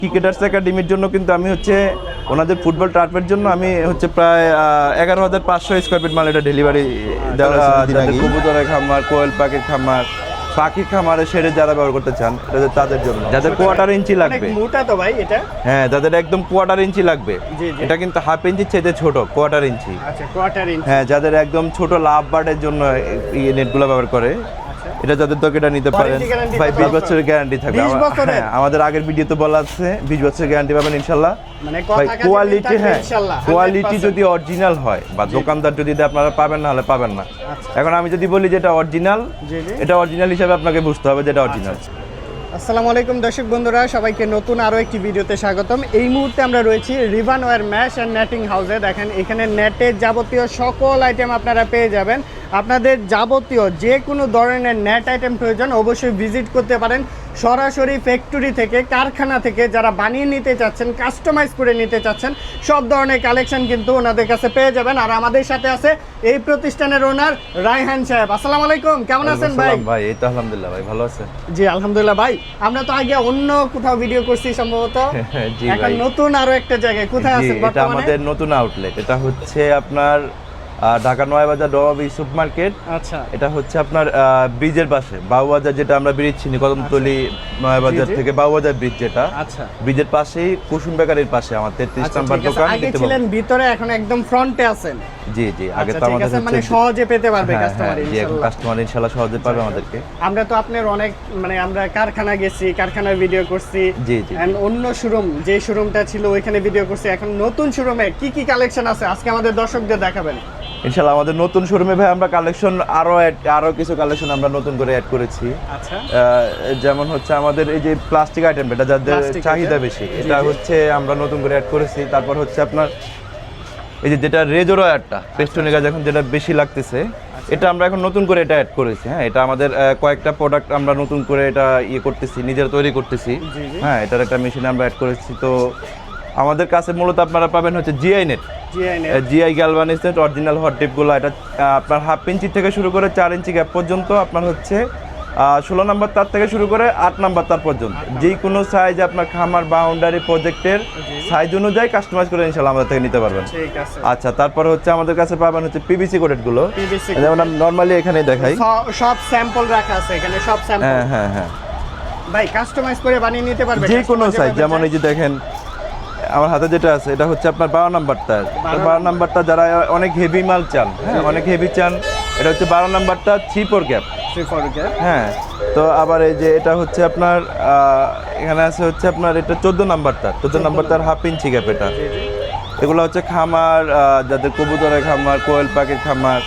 Cricketers একাডেমির জন্য কিন্তু আমি হচ্ছে ওনাদের ফুটবল টার্ফের জন্য আমি হচ্ছে প্রায় 11,500 স্কোয়ার ফিট মাল এটা ডেলিভারি দেওয়া কবুতরের খামার, কোয়েল পাখির খামার, পাখির খামারে শেডে যারা ব্যবহার করতে চান এটা তাদের জন্য, যাদের কোয়ার্টার ইঞ্চি লাগবে। মোটা তো ভাই এটা? হ্যাঁ, যাদের একদম কোয়ার্টার ইঞ্চি লাগবে। এটা কিন্তু হাফ ইঞ্চির চেয়ে ছোট, কোয়ার্টার ইঞ্চি। আচ্ছা, কোয়ার্টার ইঞ্চি। হ্যাঁ, যাদের একদম ছোট লাভ বার্ডের জন্য এই নেটগুলো ব্যবহার করে, এটা যাদের তো এটা নিতে পারেন। ভাই 20 বছরের গ্যারান্টি থাকবে। হ্যাঁ, আমাদের আগের ভিডিওতে বলা আছে 20 বছরের গ্যারান্টি পাবেন ইনশাআল্লাহ। মানে ভাই কোয়ালিটি, হ্যাঁ কোয়ালিটি যদি অরিজিনাল হয় বা দোকানদার যদি আপনারা পাবেন না হলে পাবেন না। এখন আমি যদি বলি যে এটা অরিজিনাল, এটা অরিজিনাল হিসাবে আপনাকে বুঝতে হবে যে এটা অরিজিনাল। আসসালামু আলাইকুম দর্শক বন্ধুরা, সবাইকে নতুন আরও একটি ভিডিওতে স্বাগতম। এই মুহূর্তে আমরা রয়েছি Rivan wire mesh and netting হাউসে। দেখেন এখানে নেটের যাবতীয় সকল আইটেম আপনারা পেয়ে যাবেন। আপনাদের যাবতীয় যে কোনো ধরনের নেট আইটেম প্রয়োজন অবশ্যই ভিজিট করতে পারেন। সরাসরি ফ্যাক্টরি থেকে, কারখানা থেকে যারা বানিয়ে নিতে চাচ্ছেন, কাস্টমাইজ করে নিতে চাচ্ছেন, সব ধরনের কালেকশন কিন্তু ওনাদের কাছে পেয়ে যাবেন। আর আমাদের সাথে আছে এই প্রতিষ্ঠানের ওনার রায়হান সাহেব। আসসালামু আলাইকুম, কেমন আছেন ভাই? ভাই এই তো আলহামদুলিল্লাহ ভাই, ভালো আছেন? জি আলহামদুলিল্লাহ ভাই। আমরা তো আগে অন্য কোথাও ভিডিও করছি সম্ভবত, এখন নতুন আরো একটা জায়গায়। কোথায় আছেন বর্তমানে? এটা আমাদের নতুন আউটলেট। এটা হচ্ছে আপনার ঢাকা নয়াবাজার ডোবাবি সুপার মার্কেট। আচ্ছা, এটা হচ্ছে আপনার ব্রিজের পাশে, বাউবাজার, যেটা আমরা ব্রিজ চিনি কদমতলী নয়াবাজার থেকে বাউবাজার ব্রিজ, যেটা আচ্ছা ব্রিজের পাশেই কুসুম বেকারির পাশে আমার 33 নাম্বার দোকান। আগে ছিলেন ভিতরে, এখন একদম ফ্রন্টে আছেন। জি জি, আগে তো আমাদের মানে সহজে পেতে পারবে কাস্টমার ইনশাআল্লাহ। জি, এখন কাস্টমার ইনশাআল্লাহ সহজে পাবে আমাদেরকে। আমরা তো আপনার অনেক মানে আমরা কারখানা গেছি, কারখানার ভিডিও করছি। জি জি, এন্ড অন্য শোরুম, যে শোরুমটা ছিল ওইখানে ভিডিও করছি। এখন নতুন শোরুমে কি কি কালেকশন আছে আজকে আমাদের দর্শকদের দেখাবেন? ইনশাআল্লাহ আমাদের নতুন শোরুমে ভাই আমরা কালেকশন আরো কিছু কালেকশন আমরা নতুন করে অ্যাড করেছি। আচ্ছা, যেমন হচ্ছে আমাদের এই যে প্লাস্টিক আইটেম, এটা যাদের চাহিদা বেশি, এটা হচ্ছে আমরা নতুন করে অ্যাড করেছি। তারপর হচ্ছে আপনার এই যে যেটা রেজর ওয়্যারটা পেস্টনিকা যখন যেটা বেশি লাগতেছে, এটা আমরা এখন নতুন করে এটা অ্যাড করেছি। হ্যাঁ, এটা আমাদের কয়েকটা প্রোডাক্ট আমরা নতুন করে এটা করতেছি, নিজেরা তৈরি করতেছি। হ্যাঁ, এটার একটা মেশিন আমরা অ্যাড করেছি। তো আমাদের কাছে মূলত আপনারা পাবেন হচ্ছে G I net, G I galvanize net, original hot টিপগুলো। এটা আপনার হাফ ইঞ্চি থেকে শুরু করে 4 ইঞ্চি গ্যাপ পর্যন্ত, আপনার হচ্ছে 16 নাম্বার তার থেকে শুরু করে 8 নাম্বার তার পর্যন্ত যে কোনো সাইজ আপনার খামার বাউন্ডারি প্রজেক্টের সাইজ অনুযায়ী কাস্টমাইজ করে ইনশাআল্লাহ আমাদের থেকে নিতে পারবেন। আচ্ছা, তারপরে হচ্ছে আমাদের কাছে পাবেন হচ্ছে পিভিসি কোটেড গুলো, যেমন নরমালি এখানে দেখাই সব স্যাম্পল রাখা আছে এখানে, সব স্যাম্পল। হ্যাঁ হ্যাঁ হ্যাঁ ভাই কাস্টমাইজ করে বানিয়ে নিতে পারবে যে কোনো সাইজ। যেমন এই যে দেখেন আমার হাতে যেটা আছে, এটা হচ্ছে আপনার 12 নাম্বারটা। 12 নাম্বারটা যারা অনেক হেভি মাল চান, হ্যাঁ অনেক হেভি চান, এটা হচ্ছে 12 নাম্বারটা 3/4 গ্যাপ। হ্যাঁ, তো আবার এই যে এটা হচ্ছে আপনার এখানে আছে হচ্ছে আপনার এটা 14 নাম্বারটা, 14 নাম্বারটার হাফ ইঞ্চি গ্যাপ। এটা এগুলো হচ্ছে খামার, যাদের কবুতরের খামার, কোয়েল পাখির খামার,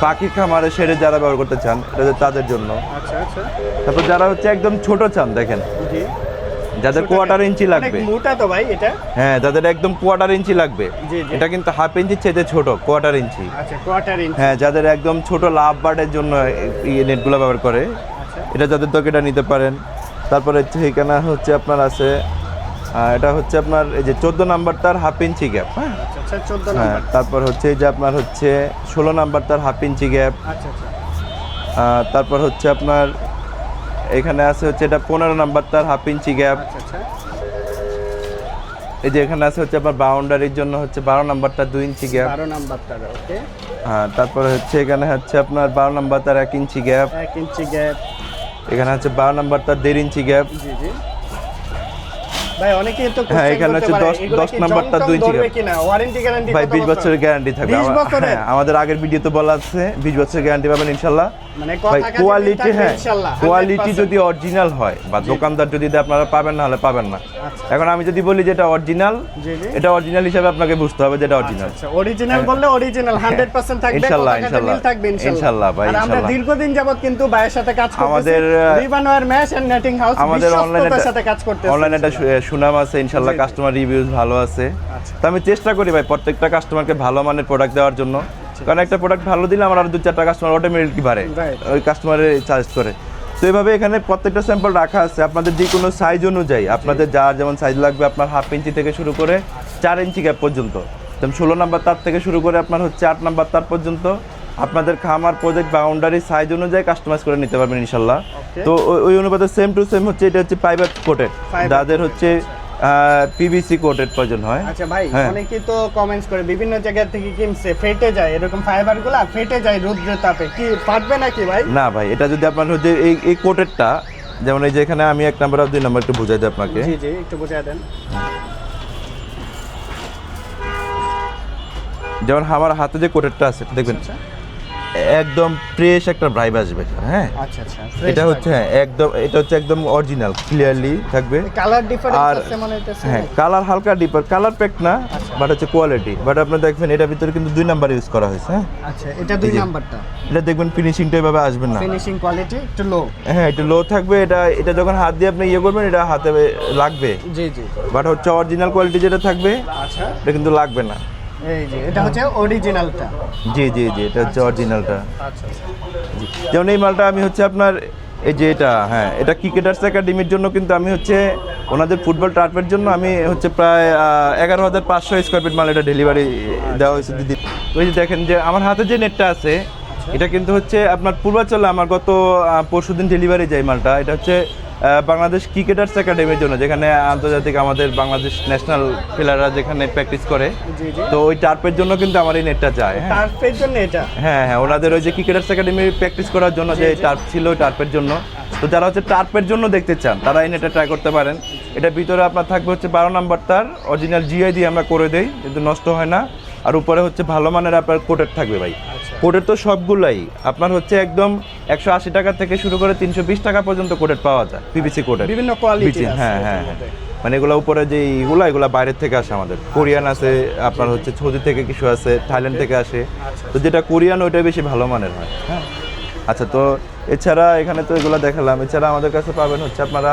পাখির খামারে শেডে যারা ব্যবহার করতে চান এটা তাদের জন্য। আচ্ছা আচ্ছা, তারপর যারা হচ্ছে একদম ছোট চান, দেখেন যাদের কোয়ার্টার ইঞ্চি লাগবে। মোটা তো ভাই এটা? হ্যাঁ, যাদের একদম কোয়ার্টার ইঞ্চি লাগবে। এটা কিন্তু হাফ ইঞ্চির চেয়ে ছোট, কোয়ার্টার ইঞ্চি। আচ্ছা, কোয়ার্টার ইঞ্চি। হ্যাঁ, যাদের একদম ছোট লাভ বার্ডের জন্য এই নেটগুলো ব্যবহার করে, এটা যাদের তো এটা নিতে পারেন। তারপরে হচ্ছে এখানে হচ্ছে আপনার আছে এটা হচ্ছে আপনার এই যে 14 নাম্বারটার হাফ ইঞ্চি গ্যাপ। হ্যাঁ আচ্ছা, 14 নাম্বার। নাম্বার। তারপর হচ্ছে এই যে আপনার হচ্ছে 16 নাম্বারটার হাফ ইঞ্চি গ্যাপ। আচ্ছা আচ্ছা, তারপর হচ্ছে আপনার এখানে আছে হচ্ছে এটা 15 নাম্বারটার হাফ ইঞ্চি গ্যাপ। আচ্ছা, এই যে এখানে আছে হচ্ছে আপনার বাউন্ডারির জন্য হচ্ছে 12 নাম্বারটা 2 ইঞ্চি গ্যাপ। 12 নাম্বারটা, ওকে। হ্যাঁ, তারপরে হচ্ছে এখানে হচ্ছে আপনার 12 নাম্বারটার 1 ইঞ্চি গ্যাপ। 1 ইঞ্চি গ্যাপ। এখানে হচ্ছে 12 নাম্বারটার 1.5 ইঞ্চি গ্যাপ। জি জি ভাই, অনেকেই তো হ্যাঁ, এখানে হচ্ছে 10 নাম্বারটা 2 ইঞ্চি গ্যাপ। কিনা ওয়ারেন্টি গ্যারান্টি ভাই 20 বছরের গ্যারান্টি থাকবে। হ্যাঁ, আমাদের আগের ভিডিওতে বলা আছে 20 বছরের গ্যারান্টি পাবেন ইনশাআল্লাহ। মানে ভাই কোয়ালিটি, হ্যাঁ কোয়ালিটি যদি অরিজিনাল হয় বা দোকানদার যদি আপনারা পাবেন না হলে পাবেন না। এখন আমি যদি বলি যে এটা অরিজিনাল, এটা অরিজিনাল হিসেবে আপনাকে বুঝতে হবে যে এটা অরিজিনাল। আচ্ছা, অরিজিনাল বললে অরিজিনাল 100% থাকবে ইনশাআল্লাহ। ইনশাআল্লাহ ভাই, ইনশাআল্লাহ। আমরা দীর্ঘদিন যাবত কিন্তু ভাইয়ের সাথে কাজ করতেছি। আমাদের Rivan wire mesh and netting house আমাদের অনলাইনের সাথে কাজ করতেছি। অনলাইনে একটা সুনাম আছে ইনশাআল্লাহ, কাস্টমার রিভিউজ ভালো আছে। তো আমি চেষ্টা করি ভাই প্রত্যেকটা কাস্টমারকে ভালো মানের প্রোডাক্ট দেওয়ার জন্য, কারণ একটা প্রোডাক্ট ভালো দিলে আমার আরো 2-4টা কাস্টমার অটোমেটিকলি বাড়ে, ওই কাস্টমারের চার্জ করে। তো এইভাবে এখানে প্রত্যেকটা স্যাম্পল রাখা আছে আপনাদের যে কোনো সাইজ অনুযায়ী, আপনাদের যার যেমন সাইজ লাগবে, আপনার হাফ ইঞ্চি থেকে শুরু করে 4 ইঞ্চি গ্যাপ পর্যন্ত, যেমন 16 নাম্বার তার থেকে শুরু করে আপনার হচ্ছে 8 নাম্বার তার পর্যন্ত আপনাদের খামার প্রজেক্ট বাউন্ডারি সাইজ অনুযায়ী কাস্টমাইজ করে নিতে পারবেন ইনশাআল্লাহ। তো ওই অনুপাতে সেম টু সেম হচ্ছে এটা হচ্ছে ফাইবার কোটেড, যাদের হচ্ছে পিভিসি কোটের প্রয়োজন হয়। আচ্ছা ভাই, হ্যাঁ। অনেকেই তো কমেন্টস করে বিভিন্ন জায়গা থেকে কিনছে, ফেটে যায়, এরকম ফাইবারগুলো ফেটে যায় রৌদ্রের তাপে, কি ফাটবে নাকি ভাই? না ভাই, এটা যদি আপনার হচ্ছে এই কোটেরটা, যেমন এই যে এখানে আমি 1 নাম্বার আর 2 নাম্বার একটু বুঝাই দিই আপনাকে। জি জি, একটু বুঝিয়ে দেন। যেমন আমার হাতে যে কোটেরটা আছে দেখবেন আচ্ছা একদম ফ্রেশ একটা ভাইব আসবে, হ্যাঁ। আচ্ছা আচ্ছা, এটা হচ্ছে হ্যাঁ একদম, এটা হচ্ছে একদম অরিজিনাল ক্লিয়ারলি থাকবে। কালার ডিফারেন্স আর আছে মনে হইতেছে। হ্যাঁ, কালার হালকা ডিপার, কালার প্যাক না, আচ্ছা। বাট হচ্ছে কোয়ালিটি। বাট আপনি দেখবেন এটার ভিতরে কিন্তু 2 নাম্বার ইউজ করা হয়েছে, হ্যাঁ। আচ্ছা, এটা 2 এই যে। নাম্বারটা। এটা দেখবেন ফিনিশিংটা এভাবে আসবে না, ফিনিশিং কোয়ালিটি একটু লো। হ্যাঁ একটু লো থাকবে। এটা যখন হাত দিয়ে আপনি ইয়ে করবেন এটা হাতে লাগবে, জি জি। বাট হচ্ছে অরিজিনাল কোয়ালিটি যেটা থাকবে আচ্ছা, এটা কিন্তু লাগবে না। এই যে এটা হচ্ছে অরিজিনালটা। জি জি জি, এটা হচ্ছে অরিজিনালটা। আচ্ছা আচ্ছা। যেমন এই মালটা আমি হচ্ছে আপনার এই যে এটা, হ্যাঁ এটা ক্রিকেটার্স একাডেমির জন্য, কিন্তু আমি হচ্ছে ওনাদের ফুটবল টার্ফের জন্য আমি হচ্ছে প্রায় 11,500 স্কোয়ার ফিট মাল এটা ডেলিভারি দেওয়া হয়েছে দিদি। তো এই যে দেখেন যে আমার হাতে যে নেটটা আছে এটা কিন্তু হচ্ছে আপনার পূর্বাচলে আমার গত পরশুদিন ডেলিভারি যায় মালটা। এটা হচ্ছে বাংলাদেশ ক্রিকেটার্স একাডেমির জন্য, যেখানে আন্তর্জাতিক আমাদের বাংলাদেশ ন্যাশনাল প্লেয়াররা যেখানে প্র্যাকটিস করে, জি জি। তো ওই টার্ফের জন্য কিন্তু আমার এই নেটটা যায়, হ্যাঁ। টার্ফের জন্য এটা? হ্যাঁ হ্যাঁ, ওনাদের ওই যে ক্রিকেটার্স একাডেমি প্র্যাকটিস করার জন্য যে টার্ফ ছিল ওই টার্ফের জন্য। তো যারা হচ্ছে টার্ফের জন্য দেখতে চান তারা এই নেটটা ট্রাই করতে পারেন। এটা ভিতরে আপনার থাকবে হচ্ছে 12 নাম্বার তার, অরিজিনাল জিআই দিয়ে আমরা করে দেই, কিন্তু নষ্ট হয় না। আর উপরে হচ্ছে ভালো মানের আপনার কোটের থাকবে ভাই। কোটের তো সবগুলাই আপনার হচ্ছে একদম 180 টাকা থেকে শুরু করে 320 টাকা পর্যন্ত কোটের পাওয়া যায়, পিভিসি কোটের বিভিন্ন কোয়ালিটি আছে। হ্যাঁ হ্যাঁ হ্যাঁ, মানে এগুলো উপরে যে এগুলা বাইরের থেকে আসে, আমাদের কোরিয়ান আছে, আপনার হচ্ছে সৌদি থেকে কিছু আছে, থাইল্যান্ড থেকে আসে। তো যেটা কোরিয়ান ওইটা বেশি ভালো মানের হয়, হ্যাঁ। আচ্ছা, তো এছাড়া এখানে তো এগুলো দেখালাম, এছাড়া আমাদের কাছে পাবেন হচ্ছে আপনারা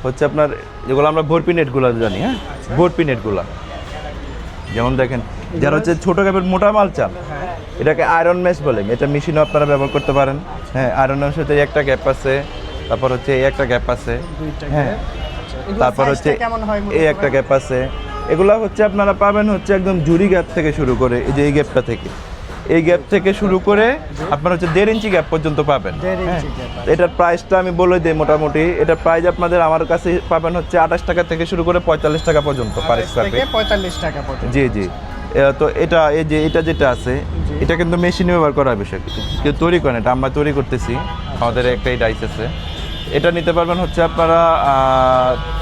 হচ্ছে আপনার যেগুলো আমরা ভর্পি নেটগুলো জানি, হ্যাঁ ভর্পি নেটগুলো। যেমন দেখেন যারা হচ্ছে ছোটো গ্যাপের মোটা মাল চান, এটাকে আয়রন মেশ বলে, এটা মেশিনও আপনারা ব্যবহার করতে পারেন, হ্যাঁ। আয়রন মেশের একটা গ্যাপ আছে, তারপর হচ্ছে এই একটা গ্যাপ আছে, হ্যাঁ। তারপর হচ্ছে এই একটা গ্যাপ আছে। এগুলা হচ্ছে আপনারা পাবেন হচ্ছে একদম জুরি গ্যাপ থেকে শুরু করে এই যে এই গ্যাপটা থেকে, এই গ্যাপ থেকে শুরু করে আপনার হচ্ছে 1.5 ইঞ্চি গ্যাপ পর্যন্ত পাবেন, হ্যাঁ। এটার প্রাইসটা আমি বলে দিই মোটামুটি, এটার প্রাইস আপনাদের আমার কাছে পাবেন হচ্ছে 28 টাকা থেকে শুরু করে 45 টাকা পর্যন্ত পার স্কয়ার ফিট। 45 টাকা পর্যন্ত। জি জি। তো এটা এই যে এটা যেটা আছে এটা কিন্তু মেশিনে ব্যবহার করার বিষয়, কেউ তৈরি করেন, এটা আমরা তৈরি করতেছি, আমাদের একটাই ডাইস আছে। এটা নিতে পারবেন হচ্ছে আপনারা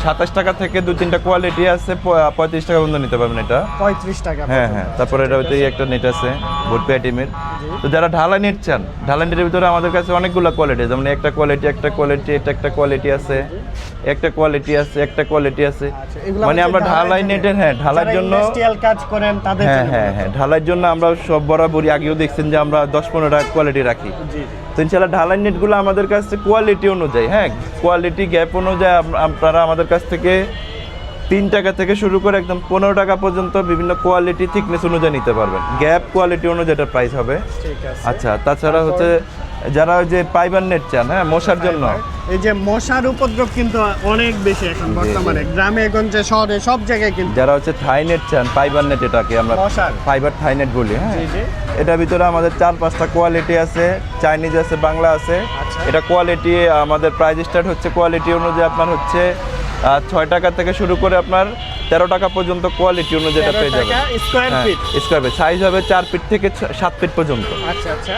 27 টাকা থেকে 2-3টা কোয়ালিটি আছে, 35 টাকা পর্যন্ত নিতে পারবেন এটা। 35 টাকা। হ্যাঁ হ্যাঁ, তারপরে এটা হচ্ছে একটা নেট আছে ভর্পি আইটেমের। তো যারা ঢালাই নেট চান, ঢালাই নেটের ভিতরে আমাদের কাছে অনেকগুলো কোয়ালিটি, যেমন একটা কোয়ালিটি এটা একটা কোয়ালিটি আছে, একটা কোয়ালিটি আছে, মানে আমরা ঢালাই নেটের, হ্যাঁ ঢালাইয়ের জন্য ইন্ডাস্ট্রিয়াল কাজ করেন তাদের হ্যাঁ জন্য। হ্যাঁ হ্যাঁ, ঢালাইয়ের জন্য আমরা সব বরাবরই আগেও দেখছেন যে আমরা 10-15টা কোয়ালিটি রাখি। জি। তো ইনশাআল্লাহ ঢালাই নেটগুলো আমাদের কাছ থেকে কোয়ালিটি অনুযায়ী, হ্যাঁ কোয়ালিটি গ্যাপ অনুযায়ী আপনারা আমাদের কাছ থেকে 3 টাকা থেকে শুরু করে একদম 15 টাকা পর্যন্ত বিভিন্ন কোয়ালিটি থিকনেস অনুযায়ী নিতে পারবেন, গ্যাপ কোয়ালিটি অনুযায়ী এটা প্রাইস হবে। ঠিক আছে। আচ্ছা, তাছাড়া হচ্ছে যারা ওই যে ফাইবার নেট চান, হ্যাঁ মশার জন্য, এই যে মশার উপদ্রব কিন্তু অনেক বেশি এখন বর্তমানে গ্রামে গঞ্জে শহরে সব জায়গায় কিন্তু। যারা হচ্ছে থাই নেট চান, ফাইবার নেট, এটাকে আমরা মশার ফাইবার থাই নেট বলি, হ্যাঁ। জি জি। এটার ভিতরে আমাদের 4-5টা কোয়ালিটি আছে, চাইনিজ আছে, বাংলা আছে। আচ্ছা। এটা কোয়ালিটি আমাদের প্রাইস স্টার্ট হচ্ছে কোয়ালিটি অনুযায়ী আপনার হচ্ছে 6 টাকা থেকে শুরু করে আপনার 13 টাকা পর্যন্ত কোয়ালিটি অনুযায়ী এটা পেয়ে যাবেন। Square feet. Square feet size হবে 4 ফিট থেকে 7 ফিট পর্যন্ত। আচ্ছা আচ্ছা।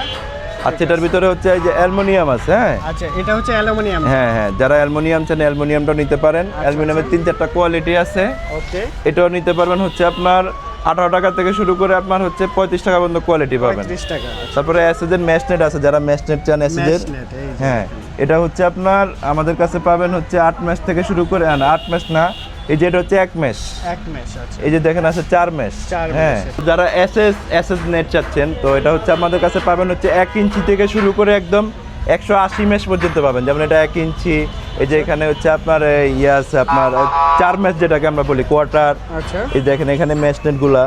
আচ্ছা, এটার ভিতরে হচ্ছে এই যে অ্যালুমিনিয়াম আছে, হ্যাঁ। আচ্ছা, এটা হচ্ছে অ্যালুমিনিয়াম। হ্যাঁ হ্যাঁ, যারা অ্যালুমিনিয়াম চান অ্যালুমিনিয়ামটাও নিতে পারেন। অ্যালুমিনিয়ামের 3-4টা কোয়ালিটি আছে, ওকে। এটাও নিতে পারবেন হচ্ছে আপনার 18 টাকা থেকে শুরু করে আপনার হচ্ছে 35 টাকা পর্যন্ত কোয়ালিটি পাবেন। 35 টাকা। তারপরে অ্যাসেজের ম্যাশনেট আছে, যারা ম্যাশনেট চান অ্যাসেজের, ম্যাশনেট, এই যে। হ্যাঁ এটা হচ্ছে আপনার আমাদের কাছে পাবেন হচ্ছে 8 ম্যাশ থেকে শুরু করে, না 8 ম্যাশ না, এই যে এটা হচ্ছে 1 ম্যাশ, এক মেশ। আচ্ছা। এই যে দেখেন আছে 4 ম্যাশ, 4 হ্যাঁ। mesh। যারা এসএস নেট চাচ্ছেন, তো এটা হচ্ছে আমাদের কাছে পাবেন হচ্ছে 1 ইঞ্চি থেকে শুরু করে একদম 180 ম্যাশ পর্যন্ত পাবেন। যেমন এটা 1 ইঞ্চি, এই যে এখানে হচ্ছে আপনার ইয়ে আছে আপনার 4 ম্যাশ যেটাকে আমরা বলি কোয়ার্টার। আচ্ছা। এই দেখেন এখানে ম্যাশ নেটগুলা,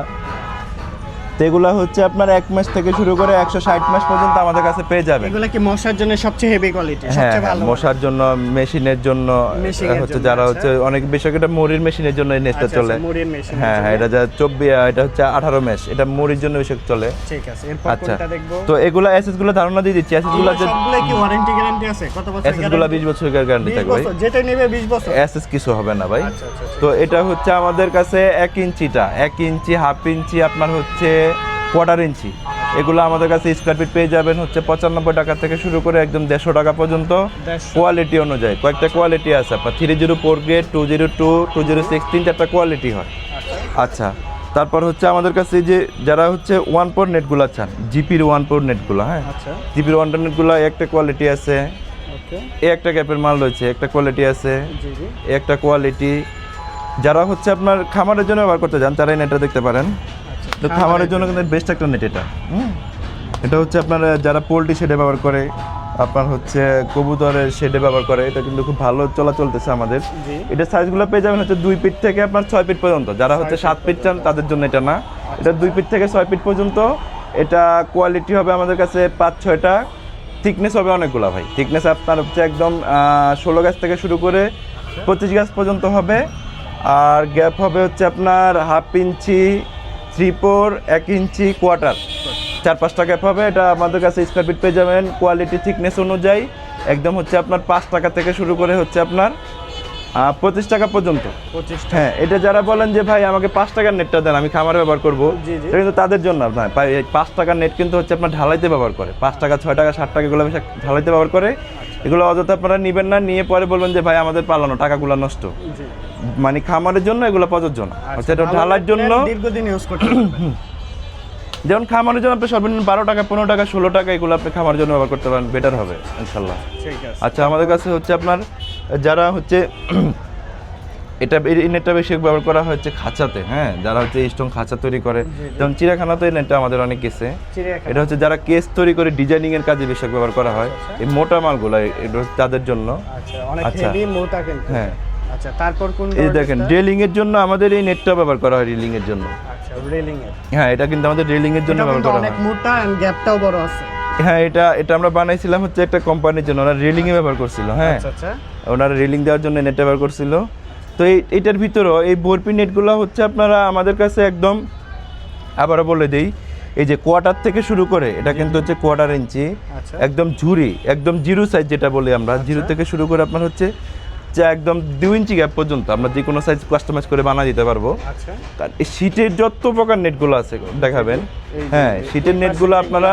তো এগুলো হচ্ছে আপনার 1 মাস থেকে শুরু করে 160 মাস পর্যন্ত আমাদের কাছে পেয়ে যাবেন। এগুলা কি মশার জন্য সবচেয়ে হেভি কোয়ালিটি, হ্যাঁ সবচেয়ে ভালো? মশার জন্য, মেশিনের জন্য, মেশিনের হচ্ছে জন্য, যারা আচ্ছা। হচ্ছে অনেক বেশি এটা মুড়ির মেশিনের জন্য এই নেটটা আচ্ছা, চলে। আচ্ছা, মুড়ির মেশিন। হ্যাঁ হ্যাঁ, এটা যা 24, এটা হচ্ছে 18 মেশ, এটা মুড়ির জন্য বেশি চলে। ঠিক আছে, এরপর আচ্ছা, কোনটা দেখবো? তো এগুলা এসএস গুলো ধারণা দিয়ে দিচ্ছি। এসএস গুলো সবগুলো কি ওয়ারেন্টি গ্যারান্টি আছে? কত বছর এসএস গুলো 20 বছরের গ্যারান্টি 20 থাকবে ভাই। বছর, যেটা নেবে 20 বছর। এসএস কিছু হবে না ভাই। আচ্ছা আচ্ছা, তো এটা হচ্ছে আমাদের কাছে 1 ইঞ্চিটা, 1 ইঞ্চি, হাফ ইঞ্চি, আপনার হচ্ছে কোয়ার্টার ইঞ্চি, এগুলো আমাদের কাছে স্কয়ার ফিট পেয়ে যাবেন হচ্ছে 95 টাকা থেকে শুরু করে একদম 150 টাকা পর্যন্ত। 150 কোয়ালিটি অনুযায়ী কয়েকটা কোয়ালিটি আছে আপনার 304 গ্রেড, 202, 206, 3-4টা কোয়ালিটি হয়। আচ্ছা, তারপর হচ্ছে আমাদের কাছে যে যারা হচ্ছে 1 পোর্ট নেটগুলো চান, জিপির 1 পোর্ট নেটগুলো, হ্যাঁ আচ্ছা, জিপির 1 পোর্ট নেটগুলো একটা কোয়ালিটি আছে, ওকে, এই একটা ক্যাপের মাল রয়েছে, একটা কোয়ালিটি আছে, জি জি। এই একটা কোয়ালিটি। যারা হচ্ছে আপনার খামারের জন্য ব্যবহার করতে চান তারা এই নেটটা দেখতে পারেন। আচ্ছা, তো খামারের জন্য কিন্তু বেস্ট একটা নেট এটা। এটা হচ্ছে আপনার যারা পোল্ট্রি শেডে ব্যবহার করে, আপনার হচ্ছে কবুতরের শেডে ব্যবহার করে, এটা কিন্তু খুব ভালো চলতেছে আমাদের। জি। এটা সাইজগুলো পেয়ে যাবেন হচ্ছে 2 ফিট থেকে আপনার 6 ফিট পর্যন্ত। যারা হচ্ছে 7 ফিট চান তাদের জন্য এটা না, এটা 2 ফিট থেকে 6 ফিট পর্যন্ত। এটা কোয়ালিটি হবে আমাদের কাছে 5-6টা, থিকনেস হবে অনেকগুলো ভাই। থিকনেস আপনার হচ্ছে একদম 16 গাছ থেকে শুরু করে 25 গাছ পর্যন্ত হবে। আর গ্যাপ হবে হচ্ছে আপনার হাফ ইঞ্চি, 3/4, 1 ইঞ্চি, কোয়ার্টার, 4-5টা গ্যাপ হবে। এটা আমাদের কাছে স্কয়ার ফিট পেয়ে যাবেন কোয়ালিটি থিকনেস অনুযায়ী একদম হচ্ছে আপনার 5 টাকা থেকে শুরু করে হচ্ছে আপনার 25 টাকা পর্যন্ত। 25 টাকা। হ্যাঁ, এটা যারা বলেন যে ভাই আমাকে 5 টাকার নেটটা দেন, আমি খামারে ব্যবহার করবো, জি, জি। এটা কিন্তু তাদের জন্য আপনার 5 টাকার নেট কিন্তু হচ্ছে আপনার ঢালাইতে ব্যবহার করে। 5 টাকা, 6 টাকা, 7 টাকা এগুলো বেশি ঢালাইতে ব্যবহার করে। এগুলো অযথা আপনারা নেবেন না, নিয়ে পরে বলবেন যে ভাই আমাদের পালানো টাকাগুলো নষ্ট। জি। মানে খামারের জন্য এগুলো প্রযোজ্য না, হচ্ছে এটা ভালো ঢালার জন্য। দীর্ঘদিন ইউজ করতে পারবেন। যেমন খামারের জন্য আপনি সর্বনিম্ন 12 টাকা, 15 টাকা, 16 টাকা এগুলো আপনি খামারের জন্য ব্যবহার করতে পারেন, বেটার হবে ইনশাল্লাহ। ঠিক আছে। আচ্ছা, আমাদের কাছে হচ্ছে আপনার যারা হচ্ছে এটা এই নেটটা বেশি ব্যবহার করা হচ্ছে খাঁচাতে, হ্যাঁ যারা হচ্ছে স্ট্রং খাঁচা তৈরি করে, যেমন চিড়িয়াখানাতে এই নেটটা আমাদের অনেক কেসে। চিড়িয়াখানা। এটা হচ্ছে যারা কেস তৈরি করে ডিজাইনিং এর কাজে বেশি ব্যবহার করা হয়, এই মোটা মালগুলো এটা হচ্ছে তাদের জন্য। আচ্ছা, অনেক আচ্ছা। হেভি মোটা কিন্তু। হ্যাঁ। আচ্ছা, তারপর কোন এই দেখেন রেলিং এর জন্য আমাদের এই নেটটা ব্যবহার করা হয়, রেলিং এর জন্য। আচ্ছা, রেলিং এর। হ্যাঁ, এটা কিন্তু আমাদের রেলিং এর জন্য এটা ব্যবহার কিন্তু করা অনেক হয়। মোটা এন্ড গ্যাপটাও বড় আছে। হ্যাঁ, এটা আমরা বানাইছিলাম হচ্ছে একটা কোম্পানির জন্য, ওরা রেলিং এ ব্যবহার করছিল। হ্যাঁ, আচ্ছা আচ্ছা। ওনারা রেলিং দেওয়ার জন্য নেট ব্যবহার করছিল। তো এইটার ভিতরেও এই বরপি নেটগুলো হচ্ছে আপনারা আমাদের কাছে একদম, আবারও বলে দিই, এই যে কোয়ার্টার থেকে শুরু করে এটা কিন্তু হচ্ছে কোয়ার্টার ইঞ্চি, আচ্ছা। একদম ঝুরি, একদম জিরো সাইজ যেটা বলি আমরা, জিরো থেকে শুরু করে আপনার হচ্ছে যে একদম 2 ইঞ্চি গ্যাপ পর্যন্ত আমরা যে কোনো সাইজ কাস্টমাইজ করে বানিয়ে দিতে পারবো। আচ্ছা। আর এই শীটের যত প্রকার নেটগুলো আছে দেখাবেন। হ্যাঁ, শীটের নেটগুলো আপনারা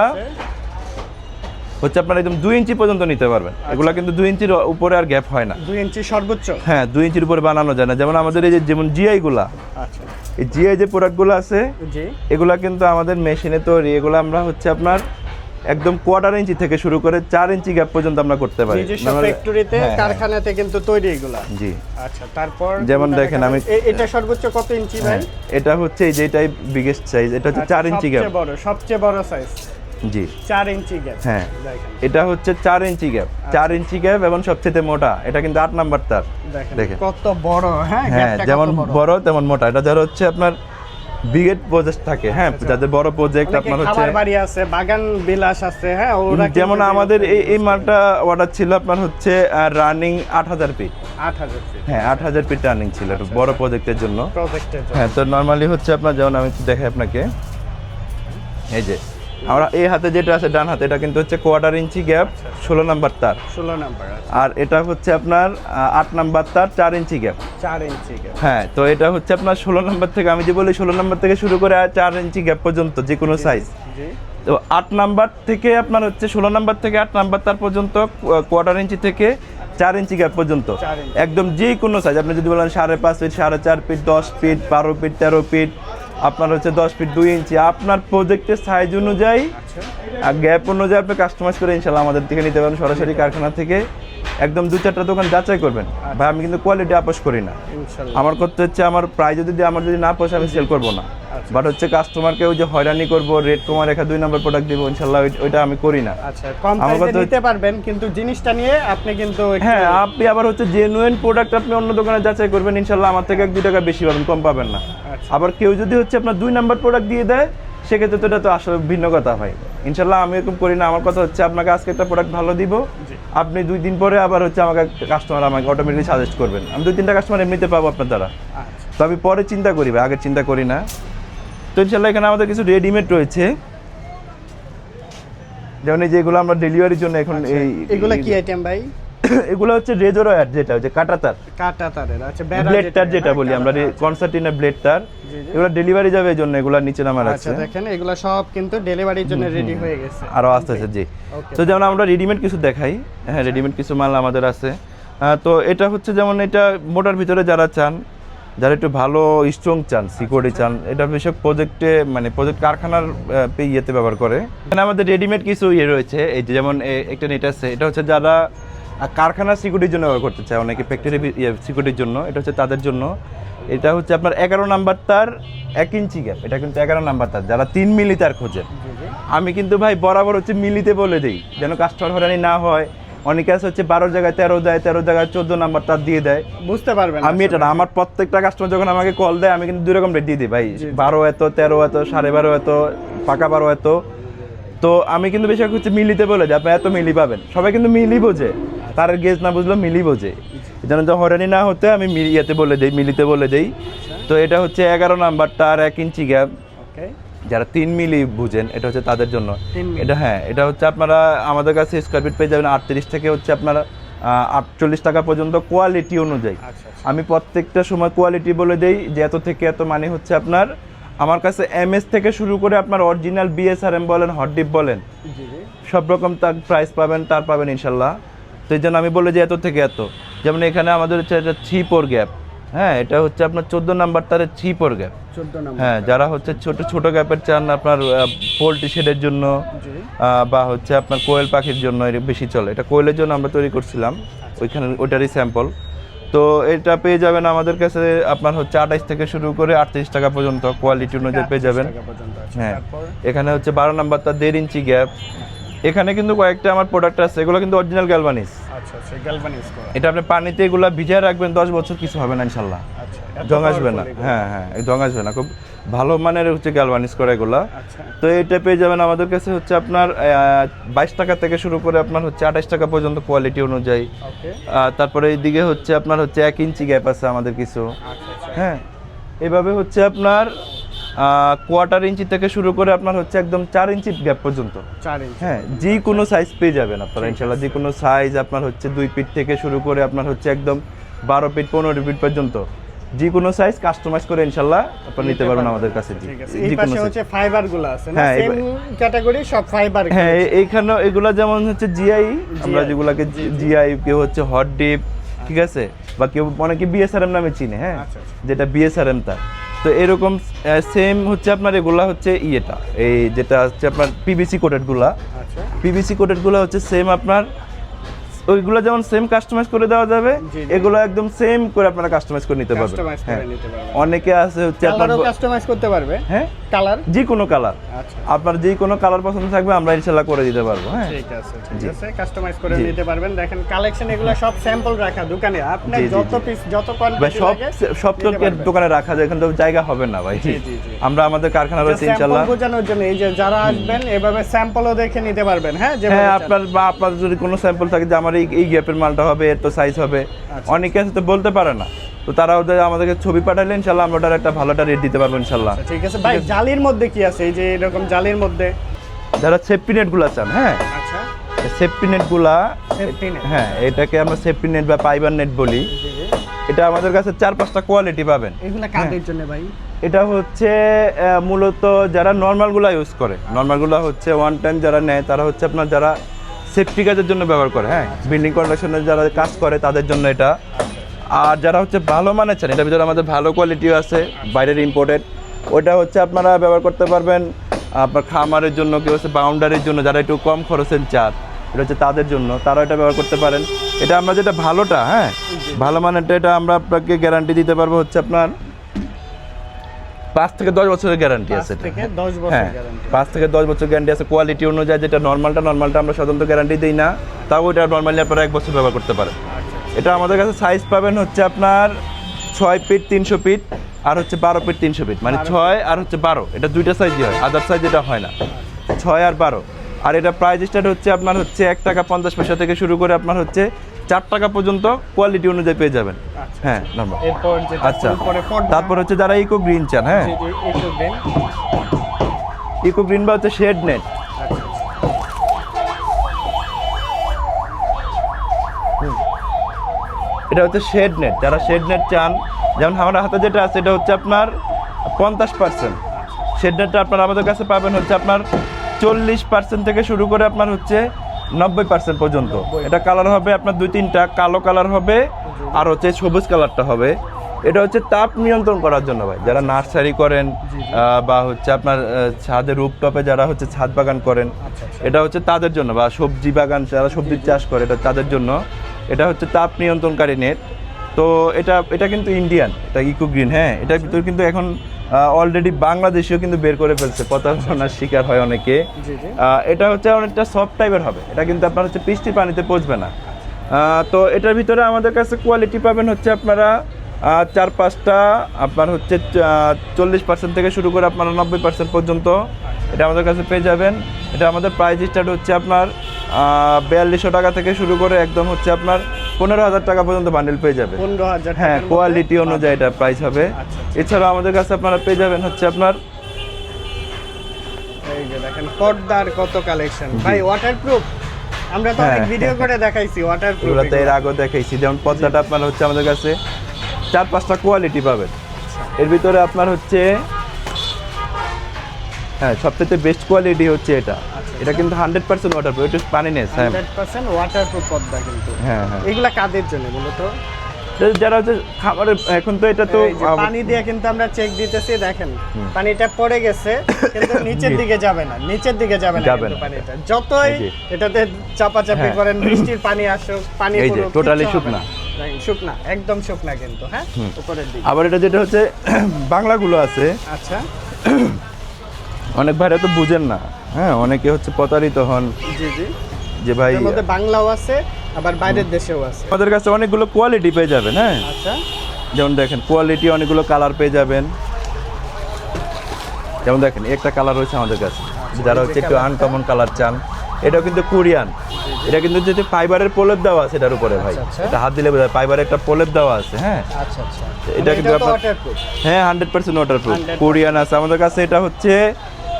হচ্ছে আপনারা একদম 2 ইঞ্চি পর্যন্ত নিতে পারবেন। এগুলো কিন্তু 2 ইঞ্চির উপরে আর গ্যাপ হয় না। 2 ইঞ্চি সর্বোচ্চ। হ্যাঁ, 2 ইঞ্চির উপরে বানানো যায় না। যেমন আমাদের এই যে যেমন জিআই গুলা, আচ্ছা। এই জিআই যে প্রোডাক্টগুলো আছে জি। এগুলা কিন্তু আমাদের মেশিনে তৈরি। এগুলো আমরা হচ্ছে আপনার একদম কোয়ার্টার ইঞ্চি থেকে শুরু করে 4 ইঞ্চি গ্যাপ পর্যন্ত আমরা করতে পারি। নিজস্ব ফ্যাক্টরিতে, হ্যাঁ, কারখানাতে কিন্তু তৈরি এগুলা। জি। আচ্ছা, তারপর যেমন কোনটা দেখেন দেখাবেন? আমি- এটা সর্বোচ্চ কত ইঞ্চি ভাই? হ্যাঁ, এটা হচ্ছে এই যেটাই বিগেস্ট সাইজ, এটা হচ্ছে 4 ইঞ্চি গ্যাপ। সবচেয়ে বড় সাইজ। জি। 4 ইঞ্চি গ্যাপ। হ্যাঁ, দেখেন। এটা হচ্ছে 4 ইঞ্চি গ্যাপ, 4 ইঞ্চি গ্যাপ এবং সবচেয়ে মোটা, এটা কিন্তু 8 নাম্বার তার। দেখেন কত বড়, হ্যাঁ হ্যাঁ, গ্যাপটা যেমন কত বড় তেমন মোটা। এটা যারা হচ্ছে আপনার বিগেট প্রজেক্ট থাকে, হ্যাঁ যাদের বড় প্রজেক্ট অনেকে আপনার হচ্ছে, খামার বাড়ি আছে, বাগান বিলাস আছে, হ্যাঁ ওরা যেমন কিন্তু আমাদের এই মালটা অর্ডার ছিল আপনার হচ্ছে রানিং 8000 ফিট। 8000 ফিট হ্যাঁ, 8000 ফিট রানিং ছিল, একটু বড় প্রজেক্টের জন্য। প্রজেক্টের জন্য। হ্যাঁ, তো নর্মালি হচ্ছে আপনার যেমন আমি একটু দেখাই আপনাকে, এই যে আমরা এই হাতে যেটা আছে ডান হাতে, এটা কিন্তু হচ্ছে কোয়ার্টার ইঞ্চি গ্যাপ, 16 নাম্বার তার। 16 নাম্বার আছে। আর এটা হচ্ছে আপনার 8 নাম্বার তার, 4 ইঞ্চি গ্যাপ। 4 ইঞ্চি গ্যাপ। হ্যাঁ, তো এটা হচ্ছে আপনার 16 নাম্বার থেকে, আমি যে বলি 16 নাম্বার থেকে শুরু করে 4 ইঞ্চি গ্যাপ পর্যন্ত যে কোনো সাইজ। জি। তো 8 নাম্বার থেকে আপনার হচ্ছে 16 নাম্বার থেকে 8 নাম্বার তার পর্যন্ত, কোয়ার্টার ইঞ্চি থেকে 4 ইঞ্চি গ্যাপ পর্যন্ত 4 ইঞ্চি। একদম যে কোনো সাইজ। আপনি যদি বলেন 5.5 feet, 4.5 feet, 10 feet, 12 feet, 13 feet, আপনার হচ্ছে 10 ফিট 2 ইঞ্চি, আপনার প্রজেক্টের সাইজ অনুযায়ী আচ্ছা। আর গ্যাপ অনুযায়ী আপনি কাস্টমাইজ করে ইনশাল্লাহ আমাদের থেকে নিতে পারেন, সরাসরি কারখানা থেকে। একদম 2-4টা দোকান যাচাই করবেন ভাই, আমি কিন্তু কোয়ালিটি আপোষ করি না। ইনশাআল্লাহ। আমার করতে হচ্ছে আমার প্রাইস যদি আমার যদি না পোষে আমি সেল করবো না, বাট হচ্ছে কাস্টমারকে ওই যে হয়রানি করবো, রেট কমা রেখা 2 নম্বর প্রোডাক্ট দিব, ইনশাল্লাহ ওইটা আমি করি না। আচ্ছা, কম আমার প্রাইসে কথা নিতে পারবেন, কিন্তু জিনিসটা নিয়ে আপনি কিন্তু একটু- হ্যাঁ, আপনি আবার হচ্ছে জেনুইন প্রোডাক্ট আপনি অন্য দোকানে যাচাই করবেন, ইনশাল্লাহ আমার থেকে 1-2 টাকা বেশি পাবেন, কম পাবেন না। আচ্ছা। আবার কেউ যদি হচ্ছে আপনার 2 নাম্বার প্রোডাক্ট দিয়ে দেয়, সেক্ষেত্রে তো এটা তো আসলে ভিন্ন কথা হয়। ইনশাল্লাহ আমি এরকম করি না। আমার কথা হচ্ছে আপনাকে আজকে একটা প্রোডাক্ট ভালো দিব, আপনি 2 দিন পরে আবার হচ্ছে আমাকে কাস্টমার আমাকে অটোমেটিকলি সাজেস্ট করবেন। আমি 2-3টা কাস্টমার এমনিতে পাবো আপনার দ্বারা। তো আমি পরে চিন্তা করি ভাই, আগে চিন্তা করি না। তো ইনশাল্লাহ এখানে আমাদের কিছু রেডিমেড রয়েছে, যেমন এই যেগুলো আমরা ডেলিভারির জন্য এখন এগুলো কি আইটেম ভাই? এগুলো হচ্ছে রেজর ওয়্যার, যেটা হচ্ছে কাটা তার, কাটা তারের। আচ্ছা, ব্লেড তার যেটা বলি আমরা, কনসার্টিনা ব্লেড তার। এগুলো ডেলিভারি যাবে এই জন্য এগুলো নিচে নামা রাখছে। আচ্ছা দেখেন এগুলো সব কিন্তু ডেলিভারির জন্য রেডি হয়ে গেছে আরো আসতেছে জি। তো যেমন আমরা রেডিমেড কিছু দেখাই, হ্যাঁ রেডিমেড কিছু মাল আমাদের আছে। তো এটা হচ্ছে যেমন এটা মোটার ভিতরে যারা চান, যারা একটু ভালো স্ট্রং চান, সিকিউরিটি চান, এটা বেশিরভাগ প্রজেক্টে মানে প্রজেক্ট কারখানার ইয়েতে ব্যবহার করে। এখানে আমাদের রেডিমেড কিছু ইয়ে রয়েছে, এই যে যেমন একটা নেট আছে, এটা হচ্ছে যারা কারখানার সিকিউরিটির জন্য ব্যবহার করতে চায়, অনেকে ফ্যাক্টরি সিকিউরিটির জন্য, এটা হচ্ছে তাদের জন্য। এটা হচ্ছে আপনার 11 নাম্বার তার 1 ইঞ্চি গ্যাপ, এটা কিন্তু 11 নাম্বার তার, যারা 3 মিলি তার খোঁজেন। আমি কিন্তু ভাই বরাবর হচ্ছে মিলিতে বলে দিই, যেন কাস্টমার হয়রানি না হয়। অনেকে আছে হচ্ছে 12 জায়গায় 13 দেয়, 13 জায়গায় 14 নাম্বার তার দিয়ে দেয়, বুঝতে পারবেন। আমি এটা না, আমার প্রত্যেকটা কাস্টমার যখন আমাকে কল দেয় আমি কিন্তু 2 রকম রেট দিয়ে দিই ভাই, 12 এত, 13 এত, 12.5 এত, পাকা 12 এত। তো আমি কিন্তু বেশি হচ্ছে মিলিতে বলে দিই, আপনি এত মিলি পাবেন। সবাই কিন্তু মিলি বোঝে, তার গেজ না বুঝলেও মিলি বোঝে, যেন তো হয়রানি না হতে আমি ইয়েতে বলে দিই, মিলিতে বলে দিই। তো এটা হচ্ছে 11 নাম্বার তার 1 ইঞ্চি গ্যাপ, যারা 3 মিলি বুঝেন এটা হচ্ছে তাদের জন্য। এটা হ্যাঁ, এটা হচ্ছে আপনারা আমাদের কাছে স্কয়ার ফিট পেয়ে যাবেন 38 থেকে হচ্ছে আপনারা 48 টাকা পর্যন্ত কোয়ালিটি অনুযায়ী। আমি প্রত্যেকটা সময় কোয়ালিটি বলে দেই যে এত থেকে এত, মানে হচ্ছে আপনার আমার কাছে এমএস থেকে শুরু করে আপনার অরিজিনাল বিএসআরএম বলেন, হটডিপ বলেন, সব রকম তার প্রাইস পাবেন, তার পাবেন ইনশাল্লাহ। তো এই জন্য আমি বলে যে এত থেকে এত। যেমন এখানে আমাদের হচ্ছে এটা 3-4 গ্যাপ, হ্যাঁ এটা হচ্ছে আপনার 14 নাম্বার তারের 3-4 গ্যাপ। হ্যাঁ, যারা হচ্ছে ছোট ছোট গ্যাপের চান আপনার পোল্ট্রি শেডের জন্য বা হচ্ছে আপনার কোয়েল পাখির জন্য বেশি চলে, এটা কোয়েলের জন্য আমরা তৈরি করছিলাম, ওইখানে ওইটারই স্যাম্পল। তো এটা পেয়ে যাবেন আমাদের কাছে আপনার হচ্ছে 28 থেকে শুরু করে 38 টাকা পর্যন্ত কোয়ালিটি অনুযায়ী পেয়ে যাবেন। হ্যাঁ, এখানে হচ্ছে 12 নাম্বার তার 1.5 ইঞ্চি গ্যাপ। এখানে কিন্তু কয়েকটা আমার প্রোডাক্ট আছে, এগুলো কিন্তু অরিজিনাল গ্যালভানিজ। এটা আপনি পানিতে এগুলো ভিজিয়ে রাখবেন 10 বছর, কিছু হবে না ইনশাল্লাহ, জং আসবে না। হ্যাঁ হ্যাঁ, জং আসবে না, খুব ভালো মানের হচ্ছে গ্যালভানিজ করা এগুলা। তো এটা পেয়ে যাবেন আমাদের কাছে হচ্ছে আপনার 22 টাকা থেকে শুরু করে আপনার হচ্ছে 28 টাকা পর্যন্ত কোয়ালিটি অনুযায়ী। তারপরে এইদিকে হচ্ছে আপনার হচ্ছে 1 ইঞ্চি গ্যাপ আছে আমাদের কিছু। হ্যাঁ, এভাবে হচ্ছে আপনার কোয়ার্টার ইঞ্চি থেকে শুরু করে আপনার হচ্ছে একদম 4 ইঞ্চি গ্যাপ পর্যন্ত। হ্যাঁ, যে কোনো সাইজ পেয়ে যাবেন আপনারা ইনশাল্লাহ, যে কোনো সাইজ আপনার হচ্ছে 2 ফিট থেকে শুরু করে আপনার হচ্ছে একদম 12 ফিট 15 ফিট পর্যন্ত, যে কোনো সাইজ কাস্টমাইজ করে ইনশাল্লাহ আপনারা নিতে পারবেন আমাদের কাছে। এই পাশে হচ্ছে ফাইবারগুলো আছে না, সেম ক্যাটাগরি সব ফাইবার। হ্যাঁ, এইখানে এগুলা যেমন হচ্ছে জিআই, আমরা যেগুলাকে জিআই, কেউ হচ্ছে হট ডিপ, ঠিক আছে, বা কেউ অনেকে বিএসআরএম নামে চিনে, হ্যাঁ যেটা বিএসআরএম তার। তো এরকম সেম হচ্ছে আপনার এগুলা হচ্ছে ইয়েটা, এই যেটা হচ্ছে আপনার পিভিসি কোটেডগুলা, পিভিসি কোটেডগুলা হচ্ছে সেম আপনার ওইগুলো যেমন সেম কাস্টমাইজ করে দেওয়া যাবে, এগুলো একদম সেম করে আপনারা কাস্টমাইজ করে নিতে পারবেন। অনেকে আছে হচ্ছে আপনারা কাস্টমাইজ করতে পারবে, হ্যাঁ কালার, যে কোনো কালার, আপনার যে কোনো কালার পছন্দ থাকবে আমরা ইনশাআল্লাহ করে দিতে পারবো। হ্যাঁ ঠিক আছে, ঠিক আছে, কাস্টমাইজ করে নিতে পারবেন। দেখেন কালেকশন এগুলো সব স্যাম্পল রাখা দোকানে, আপনি যত পিস যত কোয়ান্টিটি লাগে সব তো দোকানে রাখা যায়, এখানে তো জায়গা হবে না ভাই। আমরা আমাদের কারখানা রয়েছে ইনশাআল্লাহ, স্যাম্পল বোঝানোর জন্য এই যে যারা আসবেন এভাবে স্যাম্পলও দেখে নিতে পারবেন। হ্যাঁ, হ্যাঁ আপনার যদি কোনো স্যাম্পল থাকে যে আমার এই গ্যাপের মালটা হবে, এত সাইজ হবে, অনেকে আছে তো বলতে পারে না, তো তারা ওদের আমাদেরকে ছবি পাঠালে ইনশাআল্লাহ আমরা ওটার একটা ভালোটা রেট দিতে পারবো ইনশাআল্লাহ। ঠিক আছে ভাই, জালির মধ্যে কি আছে? এই যে এরকম জালির মধ্যে যারা সেফটি নেটগুলো চান, হ্যাঁ আচ্ছা সেফটি নেটগুলা, হ্যাঁ এটাকে আমরা সেফটি নেট বা ফাইবার নেট বলি। এটা আমাদের কাছে 4-5টা কোয়ালিটি পাবেন। এগুলা কাদের জন্য ভাই? এটা হচ্ছে মূলত যারা নর্মালগুলো ইউজ করে, নর্মালগুলো হচ্ছে ওয়ান টাইম যারা নেয়, তারা হচ্ছে আপনার যারা সেফটি কাজের জন্য ব্যবহার করে, হ্যাঁ বিল্ডিং কনস্ট্রাকশনে যারা কাজ করে তাদের জন্য এটা। আর যারা হচ্ছে ভালো মানের চান, এটার ভিতরে আমাদের ভালো কোয়ালিটিও আছে, বাইরের ইম্পোর্টেড, ওটা হচ্ছে আপনারা ব্যবহার করতে পারবেন আপনার খামারের জন্য, কেউ হচ্ছে বাউন্ডারির জন্য, যারা একটু কম খরচের চান, এটা হচ্ছে তাদের জন্য, তারা এটা ব্যবহার করতে পারেন। এটা আমরা যেটা ভালোটা, হ্যাঁ ভালো মানেরটা, এটা আমরা আপনাকে গ্যারান্টি দিতে পারবো হচ্ছে আপনার 5 থেকে 10 বছরের গ্যারান্টি আছে। হ্যাঁ 5 থেকে 10 বছর গ্যারান্টি আছে কোয়ালিটি অনুযায়ী। যেটা নর্মালটা আমরা সাধারণত গ্যারান্টি দিই না, তাও এটা নর্মালি আপনারা 1 বছর ব্যবহার করতে পারেন। এটা আমাদের কাছে সাইজ পাবেন হচ্ছে আপনার 6 ফিট 300 ফিট আর হচ্ছে 12 ফিট 300 ফিট, মানে 6 আর হচ্ছে 12, এটা দুইটা সাইজই হয়, আদার সাইজ এটা হয় না, 6 আর 12। আর এটা প্রাইস স্টার্ট হচ্ছে আপনার হচ্ছে 1 টাকা 50 পয়সা থেকে শুরু করে আপনার হচ্ছে 4 টাকা পর্যন্ত কোয়ালিটি অনুযায়ী পেয়ে যাবেন। হ্যাঁ নাম্বার। এরপর যেটা আচ্ছা, উপরে পর্দা, তারপর হচ্ছে যারা ইকো গ্রিন চান, হ্যাঁ জি, জি, একটু দেন। ইকো গ্রিন বা হচ্ছে শেড নেট, এটা হচ্ছে শেড নেট, যারা শেড নেট চান, যেমন আমার হাতে যেটা আছে এটা হচ্ছে আপনার 50%। শেড নেটটা আপনার আমাদের কাছে পাবেন হচ্ছে আপনার 40% থেকে শুরু করে আপনার হচ্ছে 90% পর্যন্ত। এটা কালার হবে আপনার 2-3টা, কালো কালার হবে আর হচ্ছে সবুজ কালারটা হবে। এটা হচ্ছে তাপ নিয়ন্ত্রণ করার জন্য ভাই, যারা নার্সারি করেন বা হচ্ছে আপনার ছাদে রুফটপে যারা হচ্ছে ছাদ বাগান করেন, এটা হচ্ছে তাদের জন্য, বা সবজি বাগান যারা সবজির চাষ করে এটা তাদের জন্য। এটা হচ্ছে তাপ নিয়ন্ত্রণকারী নেট। তো এটা কিন্তু ইন্ডিয়ান, এটা ইকো গ্রিন। হ্যাঁ, এটার ভিতরে কিন্তু এখন অলরেডি বাংলাদেশেও কিন্তু বের করে ফেলছে, প্রতারণার শিকার হয় অনেকে। এটা হচ্ছে অনেকটা সফট টাইপের হবে, এটা কিন্তু আপনার হচ্ছে বৃষ্টির পানিতে পচবে না। তো এটার ভিতরে আমাদের কাছে কোয়ালিটি পাবেন হচ্ছে আপনারা 4-5টা, আপনার হচ্ছে 40% থেকে শুরু করে আপনারা 90% পর্যন্ত এটা আমাদের কাছে পেয়ে যাবেন। এটা আমাদের প্রাইস স্টার্ট হচ্ছে আপনার 4200 টাকা থেকে শুরু করে একদম হচ্ছে আপনার 15,000 টাকা পর্যন্ত বান্ডেল পেয়ে যাবে। 15,000। হ্যাঁ, কোয়ালিটি অনুযায়ী এটা প্রাইস হবে। এছাড়াও আমাদের কাছে আপনারা পেয়ে যাবেন হচ্ছে আপনার, এই যে দেখেন পর্দার কত কালেকশন ভাই, ওয়াটারপ্রুফ। আমরা তো অনেক ভিডিও করে দেখাইছি ওয়াটারপ্রুফ, এগুলো তো এর আগে দেখাইছি। যেমন পর্দাটা আপনার হচ্ছে আমাদের কাছে 4-5টা কোয়ালিটি পাবেন। এর ভিতরে আপনার হচ্ছে হ্যাঁ সবথেকে বেস্ট কোয়ালিটি হচ্ছে এটা। এটা কিন্তু 100% ওয়াটারপ্রুফ, এটা পানিনেস। হ্যাঁ 100% ওয়াটারপ্রুফ পর্দা কিন্তু। হ্যাঁ হ্যাঁ, এগুলা কাদের জন্য বলো তো? যারা হচ্ছে খাবারের, এখন তো এটা তো এই যে পানি দিয়ে কিন্তু আমরা চেক দিতেছি, দেখেন পানিটা পড়ে গেছে কিন্তু নিচের দিকে যাবে না, নিচের দিকে যাবে না কিন্তু পানিটা। যতই এটাতে চাপাচাপি করেন, বৃষ্টির পানি আসুক, পানি এই যে পুরো টোটালি শুকনা, শুকনা, একদম শুকনা কিন্তু। হ্যাঁ, উপরের দিকে। আবার এটা যেটা হচ্ছে বাংলাগুলো আছে, আচ্ছা, অনেক ভাইরা তো বুঝেন না। হ্যাঁ, অনেকে হচ্ছে প্রতারিত হন। জি জি, যে ভাই এর মধ্যে বাংলাও আছে আবার বাইরের দেশেও আছে। আমাদের কাছে অনেকগুলো কোয়ালিটি পেয়ে যাবেন। হ্যাঁ, আচ্ছা, যেমন দেখেন কোয়ালিটি অনেকগুলো কালার পেয়ে যাবেন। যেমন দেখেন একটা কালার রয়েছে আমাদের কাছে, যারা হচ্ছে একটু আনকমন কালার চান, এটাও কিন্তু কোরিয়ান। এটা কিন্তু যে ফাইবারের প্রলেপ দেওয়া আছে এটার উপরে ভাই, এটা হাত দিলে বোঝা ফাইবারের একটা প্রলেপ দেওয়া আছে। হ্যাঁ আচ্ছা আচ্ছা, এটা কিন্তু আপনার ওয়াটারপ্রুফ। হ্যাঁ 100% ওয়াটারপ্রুফ কোরিয়ান আছে আমাদের কাছে। এটা হচ্ছে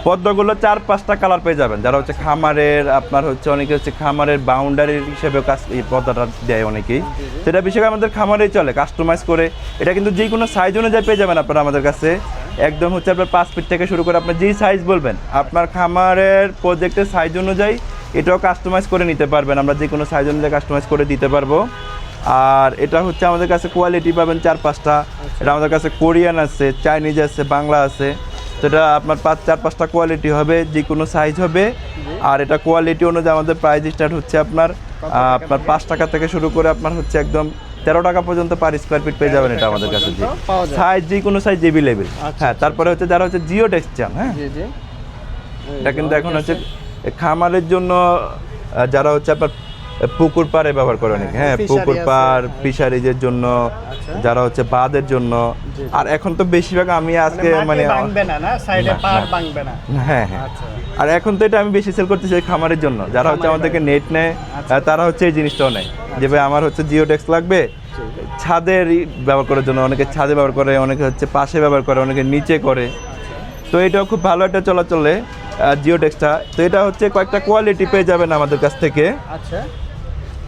পদ্মগুলো 4-5টা কালার পেয়ে যাবেন। যারা হচ্ছে খামারের, আপনার হচ্ছে অনেকে হচ্ছে খামারের বাউন্ডারি হিসেবে কাজ এই পদ্মাটা দেয় অনেকেই, সেটা বিষয়ে আমাদের খামারেই চলে কাস্টমাইজ করে। এটা কিন্তু যে কোনো সাইজ অনুযায়ী পেয়ে যাবেন আপনারা আমাদের কাছে। একদম হচ্ছে আপনার 5 ফিট থেকে শুরু করে আপনার যেই সাইজ বলবেন, আপনার খামারের প্রজেক্টের সাইজ অনুযায়ী এটাও কাস্টমাইজ করে নিতে পারবেন। আমরা যে কোনো সাইজ অনুযায়ী কাস্টমাইজ করে দিতে পারবো। আর এটা হচ্ছে আমাদের কাছে কোয়ালিটি পাবেন 4-5টা। এটা আমাদের কাছে কোরিয়ান আছে, চাইনিজ আছে, বাংলা আছে। তো এটা আপনার 4-5টা কোয়ালিটি হবে, যে কোনো সাইজ হবে। আর এটা কোয়ালিটি অনুযায়ী আমাদের প্রাইস স্টার্ট হচ্ছে আপনার 5 টাকা থেকে শুরু করে আপনার হচ্ছে একদম 13 টাকা পর্যন্ত পার স্কোয়ার ফিট পেয়ে যাবেন এটা আমাদের কাছে। সাইজ যে কোনো সাইজ এভেলেবেল। হ্যাঁ, তারপরে হচ্ছে যারা হচ্ছে জিও টেক্স চান, হ্যাঁ এটা কিন্তু এখন হচ্ছে খামারের জন্য, যারা হচ্ছে আপনার পুকুর পাড়ে ব্যবহার করে অনেকে। হ্যাঁ, পুকুর পাড়, ফিশারিজের জন্য, যারা হচ্ছে বাঁধের জন্য। আর এখন তো বেশিরভাগ আমি আজকে মানে ভাঙবে না, না সাইডে পাড় ভাঙবে না। হ্যাঁ হ্যাঁ, আর এখন তো এটা আমি বেশি সেল করতেছি খামারের জন্য। যারা হচ্ছে আমাদেরকে নেট নেয় তারা হচ্ছে এই জিনিসটাও নেয়, যে ভাই আমার হচ্ছে জিওটেক্স লাগবে ছাদের ব্যবহার করার জন্য। অনেকে ছাদে ব্যবহার করে, অনেকে হচ্ছে পাশে ব্যবহার করে, অনেকে নিচে করে। তো এটাও খুব ভালো একটা চলাচলে জিওটেক্সটা। তো এটা হচ্ছে কয়েকটা কোয়ালিটি পেয়ে যাবেন আমাদের কাছ থেকে। আচ্ছা,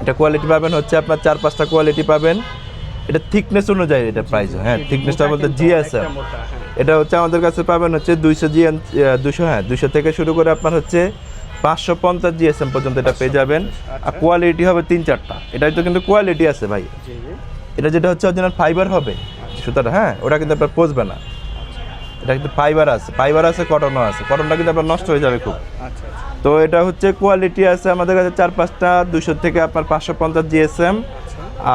এটা কোয়ালিটি পাবেন হচ্ছে আপনার 4-5টা কোয়ালিটি পাবেন। এটা থিকনেস অনুযায়ী এটা প্রাইস। হ্যাঁ, থিকনেসটা বলতে জিএসএম। এটা হচ্ছে আমাদের কাছে পাবেন হচ্ছে 200 থেকে শুরু করে আপনার হচ্ছে 550 জিএসএম পর্যন্ত এটা পেয়ে যাবেন। আর কোয়ালিটি হবে 3-4টা। এটাই তো কিন্তু কোয়ালিটি আছে ভাই। এটা যেটা হচ্ছে অরিজিনাল ফাইবার হবে সুতাটা, হ্যাঁ ওটা কিন্তু আপনার পচবে না। এটা কিন্তু ফাইবার আছে, কটনও আছে। কটনটা কিন্তু আপনার নষ্ট হয়ে যাবে খুব। তো এটা হচ্ছে কোয়ালিটি আছে আমাদের কাছে 4-5টা, 200 থেকে আপনার 550 জিএসএম।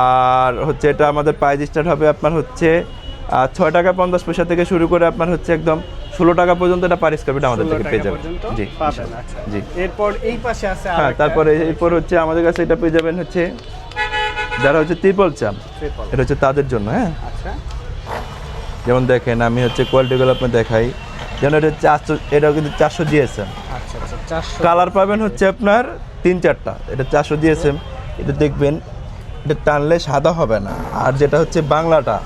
আর হচ্ছে এটা আমাদের প্রাইস স্টার্ট হবে আপনার হচ্ছে 6 টাকা 50 পয়সা থেকে শুরু করে আপনার হচ্ছে একদম 16 টাকা পর্যন্ত এটা পার স্কয়ার ফিট আমাদের থেকে পেয়ে যাবেন। জি জি। এরপর এই পাশে আছে হ্যাঁ, তারপরে এরপর হচ্ছে আমাদের কাছে এটা পেয়ে যাবেন হচ্ছে যারা হচ্ছে ট্রিপল চান, এটা হচ্ছে তাদের জন্য। হ্যাঁ, আচ্ছা, যেমন দেখেন আমি হচ্ছে কোয়ালিটিগুলো আপনার দেখাই, যেমন এটা 400, এটাও কিন্তু 400 জিএসএম। আচ্ছা আচ্ছা 400 কালার পাবেন হচ্ছে আপনার 3-4টা। এটা 400 জিএসএম, এটা দেখবেন এটা টানলে সাদা হবে না। আর যেটা হচ্ছে বাংলাটা,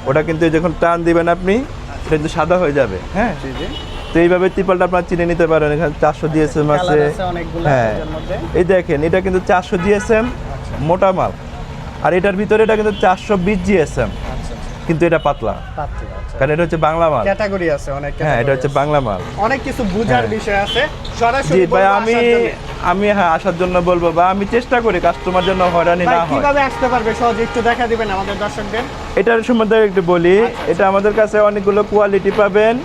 ওটা কিন্তু যখন টান দিবেন আপনি এটা কিন্তু সাদা হয়ে যাবে। হ্যাঁ, জি জি তো এইভাবে ত্রিপলটা আপনার চিনে নিতে পারেন। এখানে 400 জিএসএম আছে। কালার আছে অনেকগুলো হ্যাঁ, এর মধ্যে। এই দেখেন এটা কিন্তু 400 জিএসএম মোটা মাল, আর এটার ভিতরে এটা কিন্তু 420 জিএসএম, আচ্ছা আচ্ছা কিন্তু এটা পাতলা, পাতলা, আচ্ছা কারণ এটা হচ্ছে বাংলা মাল। ক্যাটাগরি আছে অনেক, হ্যাঁ, এটা category হচ্ছে আছে। বাংলা মাল। অনেক কিছু বুঝার হ্যাঁ। বিষয় আছে। সরাসরি জি ভাই, বলবো আমি আসার জন্য। হ্যাঁ আসার জন্য বলবো, বা আমি চেষ্টা করি কাস্টমার জন্য হয়রানি ভাই না হয়। কিভাবে আসতে পারবে সহজে একটু দেখা দিবেন আমাদের দর্শকদের? এটার সম্বন্ধে একটু বলি। এটা আমাদের কাছে অনেকগুলো কোয়ালিটি পাবেন,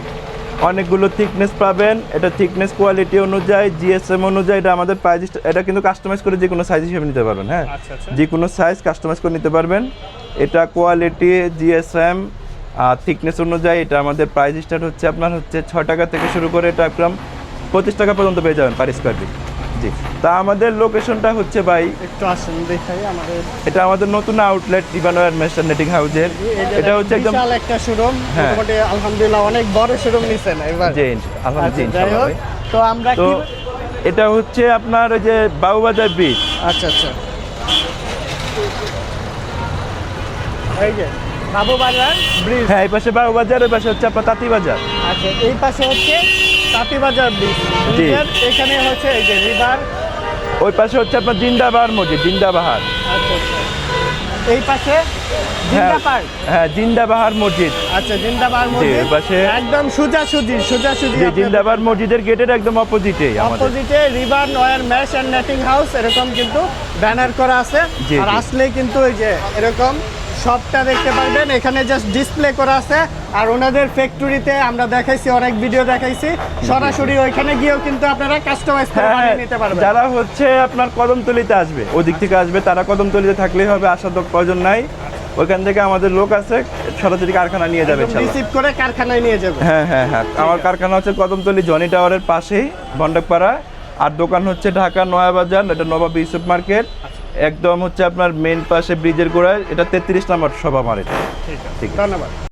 অনেকগুলো থিকনেস পাবেন। এটা থিকনেস কোয়ালিটি অনুযায়ী জিএসএম অনুযায়ী এটা আমাদের প্রাইস, এটা কিন্তু কাস্টমাইজ করে যে কোনো সাইজ হিসেবে নিতে পারবেন। হ্যাঁ, আচ্ছা আচ্ছা যে কোনো সাইজ কাস্টমাইজ করে নিতে পারবেন। এটা কোয়ালিটি জিএসএম আর থিকনেস অনুযায়ী এটা আমাদের প্রাইস স্টার্ট হচ্ছে আপনার হচ্ছে 6 টাকা থেকে শুরু করে এটা একদম 25 টাকা পর্যন্ত পেয়ে যাবেন পার স্কোয়ার ফিট। জি, তা আমাদের লোকেশনটা হচ্ছে ভাই, একটু আসেন দেখাই আমাদের। এটা আমাদের নতুন outlet Rivan wire mesh netting হাউজের। এটা হচ্ছে একদম বিশাল একটা শোরুম, হ্যাঁ। মোটামুটি আলহামদুলিল্লাহ অনেক বড় শোরুম নিছেন এবার। জি, আচ্ছা, আলহামদুলিল্লাহ যাই হোক, ভাই। তো আমরা তো কি এটা হচ্ছে আপনার ওই যে বাবুবাজার ব্রিজ। আচ্ছা আচ্ছা এই যে বাবুবাজার ব্রিজ। হ্যাঁ, এই পাশে বাবুবাজার, ওই পাশে হচ্ছে আপনার তাঁতিবাজার। আচ্ছা, এই পাশে হচ্ছে তাঁতিবাজার ব্রিজ। জি। এখানে হচ্ছে এই যে রিভার। ওই পাশে হচ্ছে আপনার জিন্দাবাহার মসজিদ, জিন্দাবাহার। আচ্ছা আচ্ছা এই পাশে জিন্দা পার্ক। হ্যাঁ, জিন্দাবাহার মসজিদ। আচ্ছা, জিন্দাবাদ জি, মসজিদ ওই পাশে একদম সোজাসুজি যে জিন্দাবাহার মসজিদের গেটের একদম অপোজিটে আমাদের। অপোজিটে river wire mesh and netting house এরকম কিন্তু ব্যানার করা আছে। জি, আর জি। আসলেই কিন্তু এই যে এরকম শপটা দেখতে পারবেন। এখানে জাস্ট ডিসপ্লে করা আছে। আর ওনাদের ফ্যাক্টরিতে আমরা দেখাইছি, অনেক ভিডিও দেখাইছি, সরাসরি ওইখানে গিয়েও কিন্তু আপনারা কাস্টমাইজ করে হ্যাঁ, বানিয়ে নিতে পারবেন। যারা হচ্ছে আপনার কদমতলিতে আসবে, ওদিক থেকে আসবে, তারা কদমতলিতে থাকলেই হবে, আসার তো প্রয়োজন নাই। ওইখান থেকে আমাদের লোক আছে, সরাসরি কারখানা নিয়ে যাবে ইনশাআল্লাহ। রিসিভ করে কারখানায় নিয়ে যাবে। হ্যাঁ হ্যাঁ হ্যাঁ, আমার কারখানা হচ্ছে কদমতলি জনি টাওয়ারের পাশেই, বন্ডকপাড়া। আর দোকান হচ্ছে ঢাকা নয়াবাজার, এটা নবাব ইউসুফ মার্কেট, একদম হচ্ছে আপনার মেন পাশে ব্রিজের গোড়ায়। এটা 33 নম্বর শপ আমার এটা। ঠিক আছে, ধন্যবাদ।